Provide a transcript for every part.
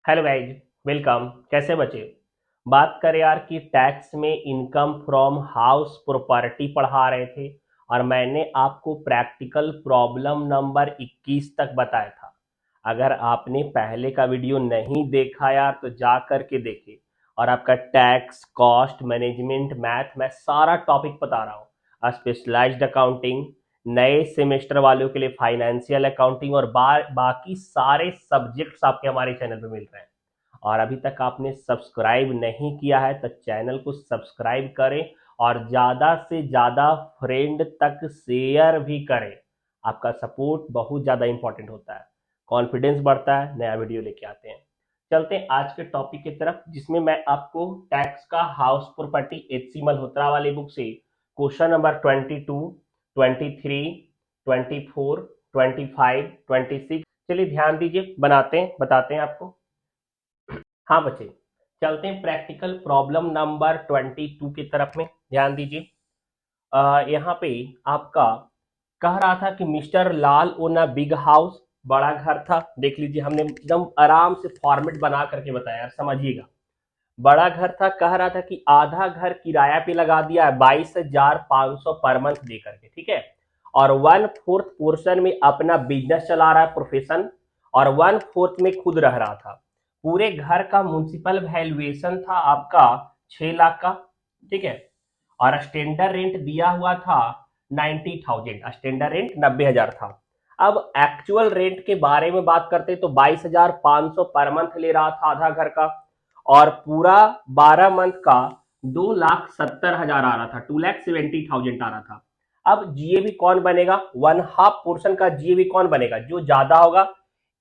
Hello guys, welcome. कैसे बचे? बात करें यार कि टैक्स में इनकम फ्रॉम हाउस प्रॉपर्टी पढ़ा रहे थे और मैंने आपको प्रैक्टिकल प्रॉब्लम नंबर 21 तक बताया था। अगर आपने पहले का वीडियो नहीं देखा यार तो जा करके देखे। और आपका टैक्स, कॉस्ट मैनेजमेंट, मैथ, मैं सारा टॉपिक बता रहा हूँ। स्पेशलाइज्ड अकाउंटिंग, नए सेमेस्टर वालों के लिए फाइनेंशियल अकाउंटिंग और बाकी सारे सब्जेक्ट्स आपके हमारे चैनल पे मिल रहे हैं। और अभी तक आपने सब्सक्राइब नहीं किया है तो चैनल को सब्सक्राइब करें और ज़्यादा से ज़्यादा फ्रेंड तक शेयर भी करें। आपका सपोर्ट बहुत ज़्यादा इंपॉर्टेंट होता है, कॉन्फिडेंस बढ़ता है। नया वीडियो लेके आते हैं। चलते हैं आज के टॉपिक की तरफ, जिसमें मैं आपको टैक्स का हाउस प्रॉपर्टी एचसी मल्होत्रा वाली बुक से क्वेश्चन नंबर 22, 23, 24, 25, 26, चलिए ध्यान दीजिए, बनाते हैं, बताते हैं आपको। हाँ बच्चे, चलते हैं प्रैक्टिकल प्रॉब्लम नंबर 22 की तरफ में। ध्यान दीजिए। यहाँ पे आपका कह रहा था कि mister Lal own a big house, बड़ा घर था। देख लीजिए, हमने एकदम आराम से फॉर्मेट बना करके बताया यार, समझिएगा। बड़ा घर था, कह रहा था कि आधा घर किराया पे लगा दिया है 22,500 पर मंथ दे करके, ठीक है। और 1/4 पोर्शन में अपना बिजनेस चला रहा है, प्रोफेशन, और 1/4 में खुद रह रहा था। पूरे घर का म्युनिसिपल वैल्यूएशन था आपका 6 लाख का, ठीक है। और स्टैंडर्ड रेंट दिया हुआ था 90,000, स्टैंडर्ड रेंट 90,000 था। अब एक्चुअल रेंट के बारे में बात करते तो 22,500 पर मंथ ले रहा था आधा घर का, और पूरा 12 मंथ का 2,70,000 आ रहा था, 2,70,000 आ रहा था। अब जीएबी कौन बनेगा? 1/2 पोर्शन का जीएबी कौन बनेगा? जो ज्यादा होगा।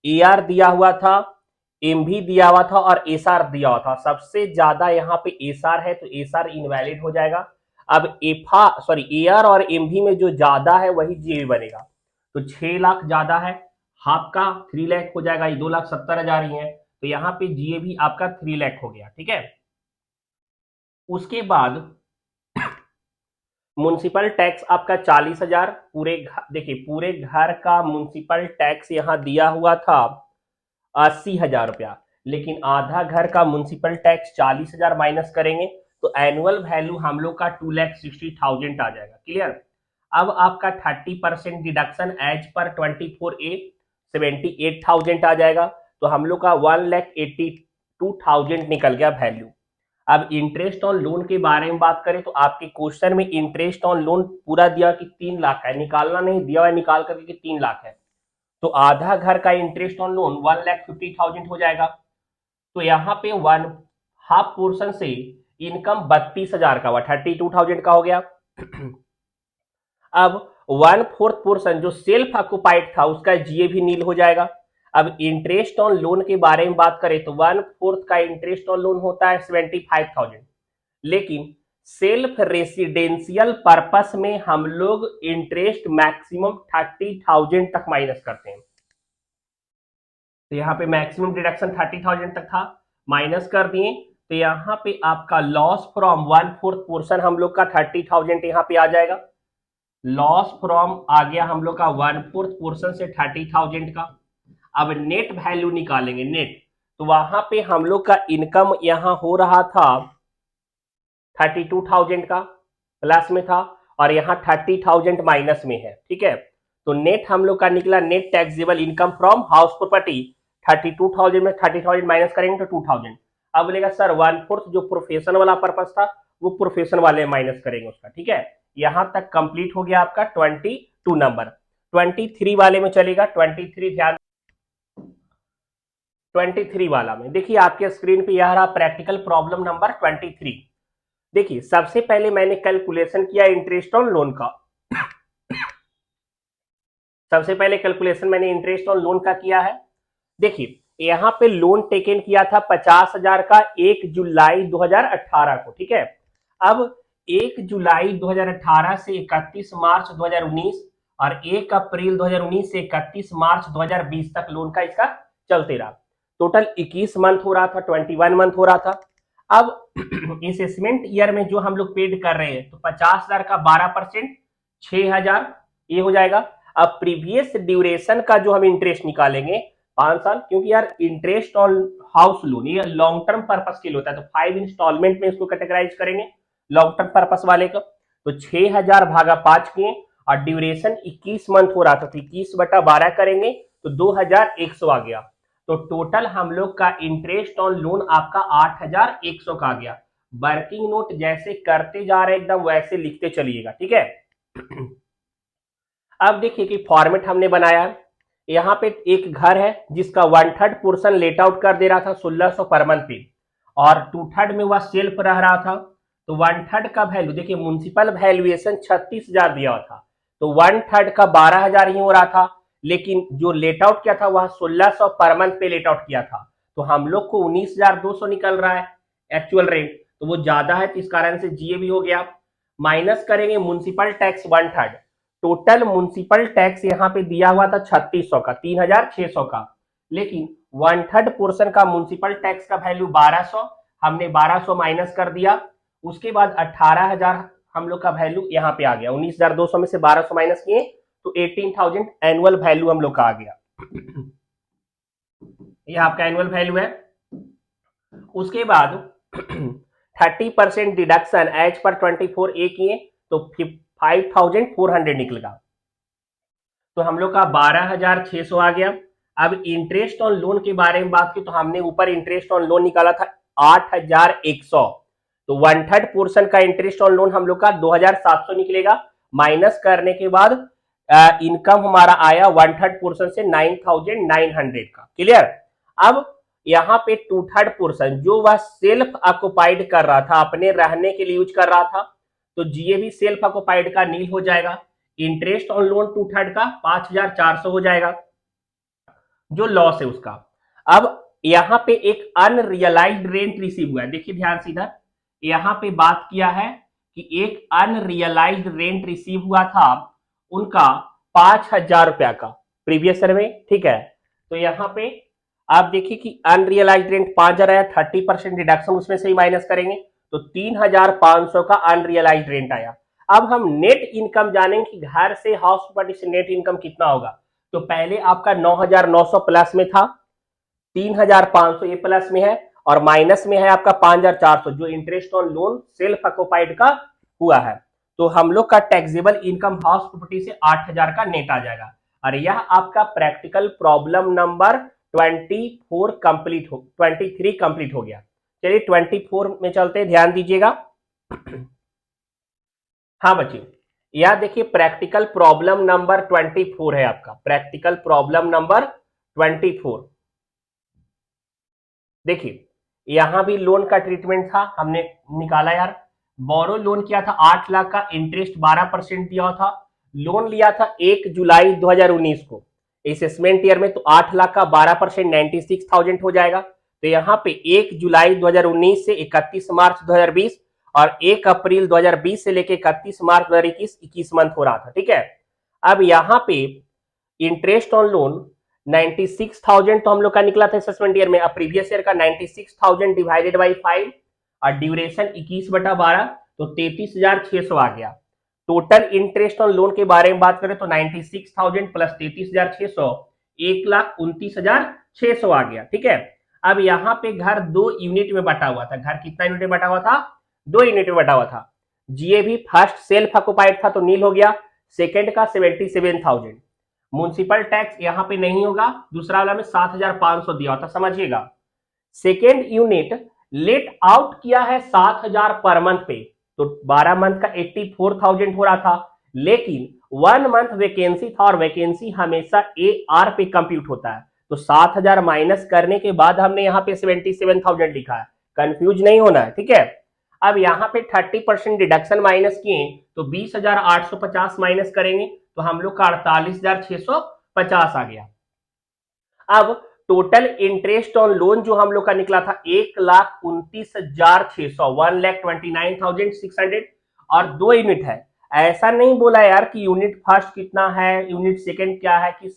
एआर दिया हुआ था, एमभी दिया हुआ था और एसआर दिया हुआ था। सबसे ज्यादा यहाँ पे एसआर है तो एसआर इनवैलिड हो जाएगा। अब एफा सॉरी एआर और एमभी में जो ज्यादा है वही जीएबी बनेगा। तो 6 लाख ज्यादा है, हाफ का 3 लाख हो जाएगा, ये 2,70,000 ही है। तो यहाँ पे जीएबी आपका 3 लाख हो गया, ठीक है। उसके बाद म्युनिसिपल टैक्स आपका 40,000। देखिए, पूरे घर का म्युनिसिपल टैक्स यहाँ दिया हुआ था 80,000 रुपया, लेकिन आधा घर का म्युनिसिपल टैक्स 40,000 माइनस करेंगे तो एनुअल वैल्यू हम लोग का 2,60,000 आ जाएगा। क्लियर? अब आपका 30% डिडक्शन एज पर 24A 78,000 आ जाएगा। तो हम लोग का 1,82,000 निकल गया वैल्यू। अब इंटरेस्ट ऑन लोन के बारे में बात करें तो आपके क्वेश्चन में इंटरेस्ट ऑन लोन पूरा दिया कि 3 लाख है, निकालना नहीं दिया हुआ, निकाल करके कि 3 लाख है। तो आधा घर का इंटरेस्ट ऑन लोन 1,50,000 हो जाएगा। तो यहाँ पे 1/2 पोर्शन से इनकम 32,000 का हुआ, 32,000 का हो गया। अब 1/4 पोर्शन जो सेल्फ ऑक्युपाइड था उसका जीए भी नील हो जाएगा। अब इंटरेस्ट ऑन लोन के बारे में बात करें तो 1/4 का इंटरेस्ट ऑन लोन होता है 75,000, लेकिन सेल्फ रेसिडेंशियल पर्पस में हम लोग इंटरेस्ट मैक्सिमम 30,000 तक माइनस करते हैं। तो यहाँ पे मैक्सिमम डिडक्शन 30,000 तक था, माइनस कर दिए। तो यहाँ पे आपका लॉस फ्रॉम 1/4 पोर्शन हम लोग का 30,000 यहाँ पे आ जाएगा। लॉस फ्रॉम आ गया हम लोग का 1/4 पोर्शन से 30,000 का। अब नेट वैल्यू निकालेंगे, नेट। तो वहां पे हम लोग का इनकम यहाँ हो रहा था 32,000 का, प्लस में था, और यहाँ 30,000 माइनस में है, ठीक है। तो नेट हम लोग का निकला, net taxable income from house property 32,000 में 30,000 माइनस करेंगे तो 2,000। अब बोलेगा सर 1/4 जो प्रोफेशन वाला पर्पस था वो प्रोफेशन वाले माइनस करेंगे उसका, ठीक है। यहां तक कंप्लीट हो गया आपका 22 नंबर। 23 वाले में चलेगा, 23 ध्यान। 23 वाला में देखिए आपके स्क्रीन पे यह रहा प्रैक्टिकल प्रॉब्लम नंबर 23। देखिए, सबसे पहले मैंने कैलकुलेशन किया इंटरेस्ट ऑन लोन का। सबसे पहले कैलकुलेशन मैंने इंटरेस्ट ऑन लोन का किया है। देखिए, यहाँ पे लोन टेकन किया था 50,000 का 1 जुलाई 2018 को, ठीक है। अब 1 जुलाई 2018 से 31 मार्च 2019 और 1 अप्रैल 2019 से 31 मार्च 2020 तक लोन का इसका चलते रहा। टोटल 21 मंथ हो रहा था, 21 मंथ हो रहा था। अब असेसमेंट ईयर में जो हम लोग पेड कर रहे हैं तो 50,000 का 12%, 6,000 ये हो जाएगा। अब प्रीवियस ड्यूरेशन का जो हम इंटरेस्ट निकालेंगे 5 साल, क्योंकि यार इंटरेस्ट ऑन हाउस लोन, ये लॉन्ग टर्म पर्पस के लिए होता है, तो 5 इंस्टॉलमेंट में इसको कैटेगराइज करेंगे लॉन्ग टर्म पर्पस वाले का। तो 6000 भागा 5 किए और ड्यूरेशन 21 मंथ हो रहा था, तो 21/12 करेंगे तो 2100 आ गया। तो टोटल हम लोग का इंटरेस्ट ऑन लोन आपका 8100 का आ गया। वर्किंग नोट जैसे करते जा रहे एकदम वैसे लिखते चलिएगा, ठीक है। अब देखिए कि फॉर्मेट हमने बनाया, यहाँ पे एक घर है जिसका 1/3 पोर्शन लेट आउट कर दे रहा था 1600 पर मंथ पे, और 2/3 में वह सेल्फ रह रहा था। तो 1/3 का वैल्यू देखिए, म्युनिसिपल वैल्यूएशन 36,000 दिया हुआ था, तो 1/3 का 12,000 ही हो रहा था, लेकिन जो लेट आउट किया था वह 1600 पर मंथ पे लेट आउट किया था, तो हम लोग को 19,200 निकल रहा है एक्चुअल रेंट, तो वो ज्यादा है, तो इस कारण से जीए भी हो गया। माइनस करेंगे municipal tax 1/3, total municipal tax यहाँ पे दिया हुआ था 3600 का, 3600 का, लेकिन 1/3 पोर्शन का म्युनिसिपल टैक्स का वैल्यू 1200, हमने 1200 माइनस कर दिया, उसके बाद 18,000 हम लोग का वैल्यू यहाँ पे आ गया, 19,200 में से 1200 माइनस किए तो 18,000 एनुअल वैल्यू हम लोग का आ गया। ये आपका एनुअल वैल्यू है। उसके बाद 30% डिडक्शन एज पर 24A किए तो 5,400 निकलेगा, तो हम लोग का 12,600 आ गया। अब इंटरेस्ट ऑन लोन के बारे में बात की तो हमने ऊपर इंटरेस्ट ऑन लोन निकाला था 8,100, तो 1/3 पोर्शन का इंटरेस्ट ऑन लोन हम लोग का 2,700 निकलेगा, माइनस करने के बाद इनकम हमारा आया 1/3 पोर्शन से 9,900 का। क्लियर। अब यहाँ पे 2/3 पोर्शन जो वह सेल्फ ऑक्युपाइड कर रहा था, अपने रहने के लिए यूज कर रहा था, तो जीए भी सेल्फ ऑक्युपाइड का नील हो जाएगा, इंटरेस्ट ऑन लोन 2/3 का 5,400 हो जाएगा, जो लॉस है उसका। अब यहाँ पे एक अनरियलाइज्ड रेंट रिसीव हुआ है, देखिए ध्यान से इधर, यहाँ पे बात किया है कि एक अनरियलाइज्ड रेंट रिसीव हुआ था उनका 5,000 रुपया का प्रीवियस ईयर में, ठीक है। तो यहाँ पे आप देखिए कि अनरियलाइज्ड रेंट 5,000 आया, 30% डिडक्शन उसमें से ही माइनस करेंगे तो 3,500 का अनरियलाइज्ड रेंट आया। अब हम नेट इनकम जानेंगे कि घर से हाउस प्रॉपर्टी से नेट इनकम कितना होगा। तो पहले आपका 9,900 प्लस में था, 3,500 ये प्लस में है, और माइनस में है आपका 5,400 जो interest on loan self occupied का हुआ है। तो हम लोग का टैक्सेबल इनकम हाउस प्रॉपर्टी से 8,000 का नेट आ जाएगा। और यह आपका प्रैक्टिकल प्रॉब्लम नंबर 23 कंप्लीट हो गया। चलिए 24 में चलते हैं, ध्यान दीजिएगा। हाँ बच्चे, यह देखिए प्रैक्टिकल प्रॉब्लम नंबर 24 है आपका, प्रैक्टिकल प्रॉब्लम नंबर 24। देखिए यहां भी लोन का ट्रीटमेंट था, हमने निकाला यार, बोरो लोन किया था 8 लाख का, इंटरेस्ट 12% दिया हुआ था, लोन लिया था 1 जुलाई 2019 को, असेसमेंट ईयर में, तो 8 लाख का 12% 96,000 हो जाएगा। तो यहाँ पे 1 जुलाई 2019 से 31 मार्च 2020 और 1 अप्रैल 2020 से लेके 31 मार्च 2021 21 मंथ हो रहा था, ठीक है। अब यहाँ पे इंटरेस्ट ऑन लोन 96,000 तो हम लोग का निकला था असेसमेंट ईयर में, अब प्रीवियस ईयर का 96,000 डिवाइडेड बाई 5 और ड्यूरेशन 21/12 तो 33,600 आ गया। टोटल इंटरेस्ट ऑन लोन के बारे में बात करें तो 96,000 प्लस 33,600 1,29,600 आ गया, ठीक है। अब यहाँ पे घर 2 यूनिट में बटा हुआ था, घर कितना यूनिट में बटा हुआ था, 2 यूनिट में बटा हुआ था। जीए भी फर्स्ट सेल्फ ऑक्युपाइड था तो नील हो गया, सेकेंड का 77,000, म्युनिसिपल टैक्स यहाँ पे नहीं होगा, दूसरा वाला में 7,500 दिया होता, समझिएगा। सेकेंड यूनिट लेट आउट किया है 7,000 पर मंथ पे, तो 12 मंथ का 84,000 हो रहा था, लेकिन 1 मंथ वैकेंसी था और वैकेंसी हमेशा AR पे कंप्यूट होता है, तो 7,000 माइनस करने के बाद हमने यहाँ पे 77,000 लिखा है, कंफ्यूज नहीं होना है, ठीक है। अब यहाँ पे 30% डिडक्शन माइनस किए तो 20,850 माइनस करेंगे तो हम लोग का 48,650 आ गया। अब टोटल इंटरेस्ट ऑन लोन जो हम लोग का निकला था 1,29,600 1,29,600 और 2 यूनिट है। ऐसा नहीं बोला यार कि यूनिट फर्स्ट कितना है, यूनिट सेकंड क्या है, किस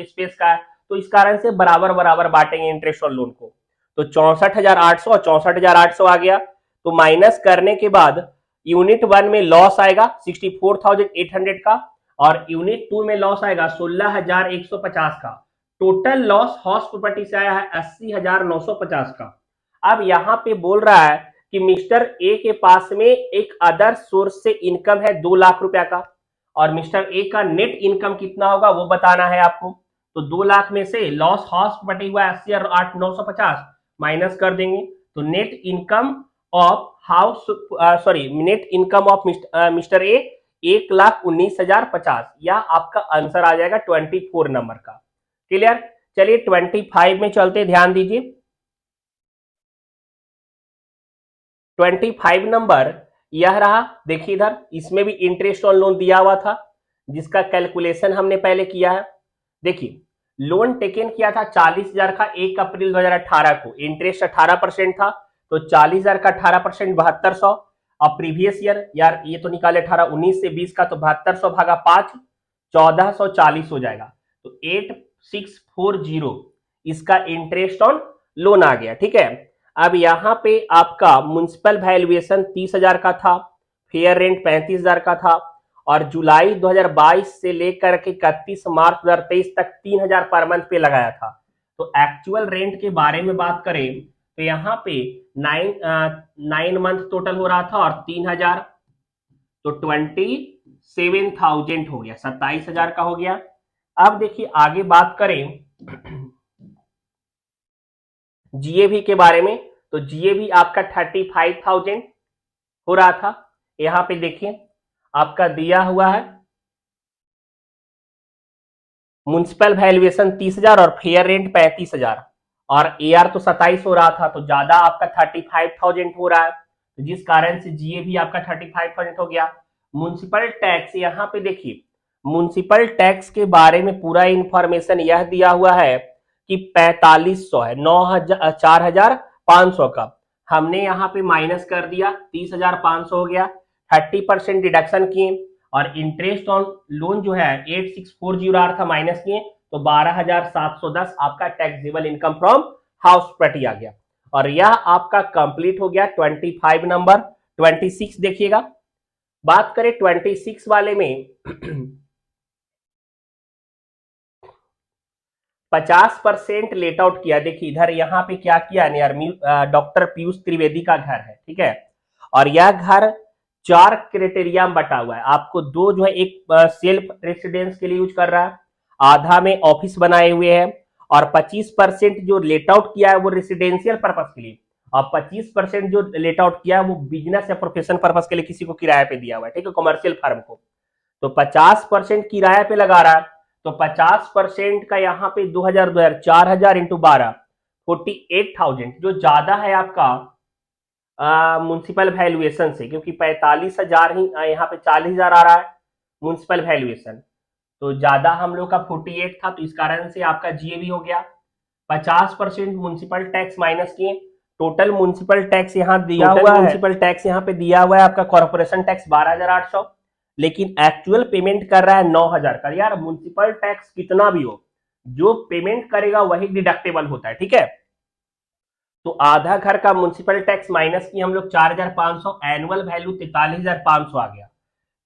स्पेस का है, तो इस कारण से बराबर बराबर बांटेंगे इंटरेस्ट ऑन लोन को। तो 64,800 और 64,800 आ गया, तो माइनस करने के बाद यूनिट 1 में लॉस आएगा 64,800 का और यूनिट 2 में लॉस आएगा 16,150 का। टोटल लॉस हाउस प्रॉपर्टी से आया है 80,950 का। अब यहां पे बोल रहा है कि मिस्टर ए के पास में एक अदर सोर्स से इनकम है 2 लाख रुपया का, और मिस्टर ए का नेट इनकम कितना होगा वो बताना है आपको। तो 2 लाख में से लॉस हाउस प्रॉपर्टी हुआ 80 और 8,950 माइनस कर देंगे, तो net income of house sorry net income of mister A 1,19,050, यह आपका आंसर आ जाएगा 24 नंबर का। क्लियर। चलिए 25 में चलते, ध्यान दीजिए। 25 नंबर यह रहा, देखिए इधर इसमें भी इंटरेस्ट ऑन लोन दिया हुआ था, जिसका कैलकुलेशन हमने पहले किया है। देखिए लोन टेकन किया था 40,000 का 1 अप्रैल 2018 को, इंटरेस्ट 18% था, तो 40,000 का 18% 7200। अब प्रीवियस ईयर यार ये तो निकाले 18, 19 से 20 का, तो 7200 भागा 5 1440 हो जाएगा, तो 8640 इसका इंटरेस्ट ऑन लोन आ गया। ठीक है। अब यहां पे आपका म्युनिसिपल वैल्यूएशन 30,000 का था, फेयर रेंट 35,000 का था, और जुलाई 2022 से लेकर के 31 मार्च 2023 तक 3,000 पर मंथ पे लगाया था। तो एक्चुअल रेंट के बारे में बात करें तो यहाँ पे 9 मंथ टोटल हो रहा था और 3,000, तो 27,000 हो गया, 27,000 का हो गया। अब देखिए आगे बात करें जीएवी के बारे में, तो जीएवी आपका 35,000 हो रहा था। यहां पे देखिए आपका दिया हुआ है म्युनिसिपल वैल्यूएशन 30,000 और फेयर रेंट 35,000, और एआर तो 27 हो रहा था, तो ज्यादा आपका 35,000 हो रहा है, तो जिस कारण से जीएवी आपका 35,000 हो गया। म्युनिसिपल टैक्स यहाँ पे देखिए, म्युनिसिपल टैक्स के बारे में पूरा इंफॉर्मेशन यह दिया हुआ है कि 4500 है, 4,500 का हमने यहाँ पे माइनस कर दिया, 30,500 हो गया, 30% डिडक्शन किए, और इंटरेस्ट ऑन लोन जो है 8640 आ रहा था, माइनस किए, तो 12,710 आपका taxable income from house property आ गया। और यह आपका कंप्लीट हो गया 25 नंबर। 26 देखिएगा, बात करें 26 वाले में 50% लेट आउट किया। देखिए इधर यहाँ पे क्या किया यार, डॉक्टर पीयूष त्रिवेदी का घर है, ठीक है, और यह घर 4 क्राइटेरिया में बटा हुआ है। आपको दो जो है, एक सेल्फ रेसिडेंस के लिए यूज कर रहा है, आधा में ऑफिस बनाए हुए हैं, और 25% जो लेट आउट किया है वो रेसिडेंशियल पर्पस के लिए, और 25% जो लेट आउट किया है वो बिजनेस या प्रोफेशन पर्पस के लिए किसी को किराए पे दिया हुआ है, ठीक है, कमर्शियल फर्म को। तो 50% किराया पे लगा रहा है, तो 50% का यहाँ पे 2,000 4,000 इंटू 12 48,000, जो ज्यादा है आपका म्युनिसिपल वैल्यूएशन से, क्योंकि 45,000 ही यहाँ पे 40,000 आ रहा है म्युनिसिपल वैल्यूएशन, तो ज्यादा हम लोग का 48 था, तो इस कारण से आपका जीएवी हो गया। 50% म्युनिसिपल टैक्स माइनस किए, टोटल म्युनिसिपल टैक्स यहाँ दिया हुआ है, म्युनिसिपल टैक्स यहाँ पे दिया हुआ है आपका कॉर्पोरेशन टैक्स 12,800, लेकिन एक्चुअल पेमेंट कर रहा है 9,000 का। यार म्युनिसिपल टैक्स कितना भी हो, जो पेमेंट करेगा वही डिडक्टेबल होता है, ठीक है। तो आधा घर का म्युनिसिपल टैक्स माइनस की हम लोग 4,500, एनुअल वैल्यू 43,500 आ गया।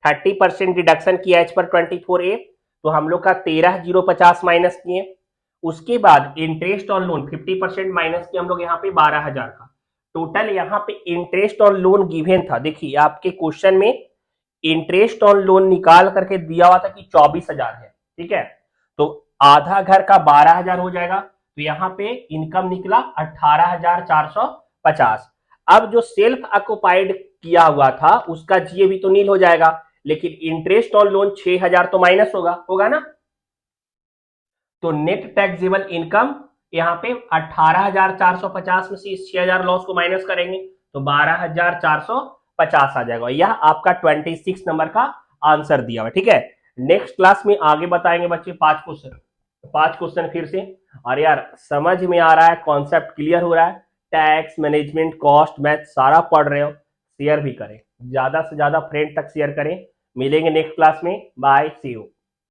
30% डिडक्शन किया एच पर 24A, तो हम लोग का 13,050 माइनस किए। उसके बाद इंटरेस्ट ऑन लोन 50% माइनस किया हम लोग यहाँ पे 12,000 का। टोटल यहाँ पे इंटरेस्ट ऑन लोन गिवन था, देखिए आपके क्वेश्चन में इंटरेस्ट ऑन लोन निकाल करके दिया हुआ था कि 24,000 है, ठीक है, तो आधा घर का 12,000 हो जाएगा, तो यहाँ पे इनकम निकला 18,450। अब जो सेल्फ ऑक्युपाइड किया हुआ था उसका जीएवी तो नील हो जाएगा, लेकिन इंटरेस्ट ऑन लोन 6,000 तो माइनस होगा ना, तो नेट टैक्सेबल इनकम यहाँ पे 18,450 में से इस 6,000 लॉस को माइनस करेंगे, तो 12,450 आ जाएगा। यह आपका 26 नंबर का आंसर दिया हुआ, ठीक है। नेक्स्ट क्लास में आगे बताएंगे बच्चे 5 क्वेश्चन फिर से। और यार समझ में आ रहा है, कॉन्सेप्ट क्लियर हो रहा है, टैक्स मैनेजमेंट कॉस्ट मैथ सारा पढ़ रहे हो, शेयर भी करें, ज्यादा से ज्यादा फ्रेंड तक शेयर करें। मिलेंगे नेक्स्ट क्लास में, बाय, सी यू।